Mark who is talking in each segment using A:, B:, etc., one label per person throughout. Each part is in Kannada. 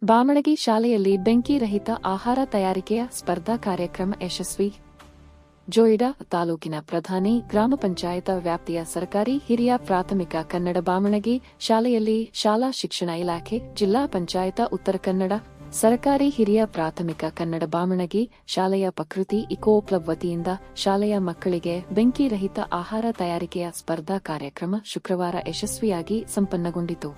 A: ಬಾಮಣಗಿ ಶಾಲೆಯಲ್ಲಿ ಬೆಂಕಿ ರಹಿತ ಆಹಾರ ತಯಾರಿಕೆಯ ಸ್ಪರ್ಧಾ ಕಾರ್ಯಕ್ರಮ ಯಶಸ್ವಿ. ಜೋಯಿಡಾ ತಾಲೂಕಿನ ಪ್ರಧಾನಿ ಗ್ರಾಮ ಪಂಚಾಯತ ವ್ಯಾಪ್ತಿಯ ಸರ್ಕಾರಿ ಹಿರಿಯ ಪ್ರಾಥಮಿಕ ಕನ್ನಡ ಬಾಮಣಗಿ ಶಾಲೆಯಲ್ಲಿ ಶಾಲಾ ಶಿಕ್ಷಣ ಇಲಾಖೆ, ಜಿಲ್ಲಾ ಪಂಚಾಯತ ಉತ್ತರ ಕನ್ನಡ, ಸರ್ಕಾರಿ ಹಿರಿಯ ಪ್ರಾಥಮಿಕ ಕನ್ನಡ ಬಾಮಣಗಿ ಶಾಲೆಯ ಪ್ರಕೃತಿ ಇಕೋ ಕ್ಲಬ್ ವತಿಯಿಂದ ಶಾಲೆಯ ಮಕ್ಕಳಿಗೆ ಬೆಂಕಿ ರಹಿತ ಆಹಾರ ತಯಾರಿಕೆಯ ಸ್ಪರ್ಧಾ ಕಾರ್ಯಕ್ರಮ ಶುಕ್ರವಾರ ಯಶಸ್ವಿಯಾಗಿ ಸಂಪನ್ನಗೊಂಡಿತು.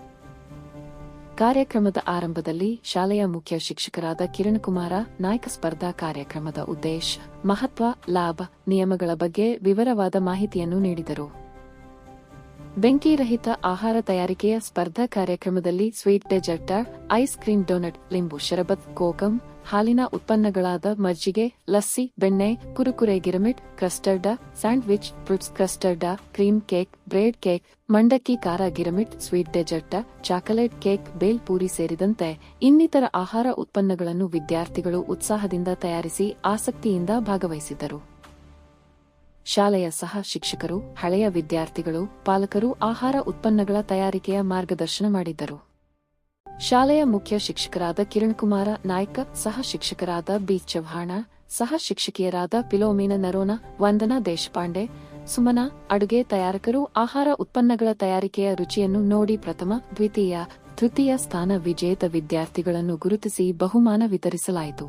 A: ಕಾರ್ಯಕ್ರಮದ ಆರಂಭದಲ್ಲಿ ಶಾಲೆಯ ಮುಖ್ಯ ಶಿಕ್ಷಕರಾದ ಕಿರಣಕುಮಾರ ನಾಯ್ಕ ಸ್ಪರ್ಧಾ ಕಾರ್ಯಕ್ರಮದ ಉದ್ದೇಶ, ಮಹತ್ವ, ಲಾಭ, ನಿಯಮಗಳ ಬಗ್ಗೆ ವಿವರವಾದ ಮಾಹಿತಿಯನ್ನು ನೀಡಿದರು. ಬೆಂಕಿ ರಹಿತ ಆಹಾರ ತಯಾರಿಕೆಯ ಸ್ಪರ್ಧಾ ಕಾರ್ಯಕ್ರಮದಲ್ಲಿ sweet dessert, ice cream, donut, ಲಿಂಬು ಶರಬತ್, ಕೋಕಂ, ಹಾಲಿನ ಉತ್ಪನ್ನಗಳಾದ ಮಜ್ಜಿಗೆ, ಲಸ್ಸಿ, ಬೆಣ್ಣೆ, Kurkure, girmit, custard, sandwich, fruits custard, cream cake, bread cake, ಮಂಡಕ್ಕಿ, ಖಾರ girmit, sweet dessert, chocolate cake, bhel puri ಸೇರಿದಂತೆ ಇನ್ನಿತರ ಆಹಾರ ಉತ್ಪನ್ನಗಳನ್ನು ವಿದ್ಯಾರ್ಥಿಗಳು ಉತ್ಸಾಹದಿಂದ ತಯಾರಿಸಿ ಆಸಕ್ತಿಯಿಂದ ಭಾಗವಹಿಸಿದ್ದರು. ಶಾಲೆಯ ಸಹ ಶಿಕ್ಷಕರು, ಹಳೆಯ ವಿದ್ಯಾರ್ಥಿಗಳು, ಪಾಲಕರು ಆಹಾರ ಉತ್ಪನ್ನಗಳ ತಯಾರಿಕೆಯ ಮಾರ್ಗದರ್ಶನ ಮಾಡಿದ್ದರು. ಶಾಲೆಯ ಮುಖ್ಯ ಶಿಕ್ಷಕರಾದ ಕಿರಣಕುಮಾರ ನಾಯ್ಕ, ಸಹ ಶಿಕ್ಷಕರಾದ ಬಿ ಚವ್ಹಾಣ, ಸಹ ಶಿಕ್ಷಕಿಯರಾದ ಪಿಲೋಮಿನ ನರೋನ, ವಂದನಾ ದೇಶಪಾಂಡೆ, ಸುಮನಾ, ಅಡುಗೆ ತಯಾರಕರು ಆಹಾರ ಉತ್ಪನ್ನಗಳ ತಯಾರಿಕೆಯ ರುಚಿಯನ್ನು ನೋಡಿ ಪ್ರಥಮ, ದ್ವಿತೀಯ, ತೃತೀಯ ಸ್ಥಾನ ವಿಜೇತ ವಿದ್ಯಾರ್ಥಿಗಳನ್ನು ಗುರುತಿಸಿ ಬಹುಮಾನ ವಿತರಿಸಲಾಯಿತು.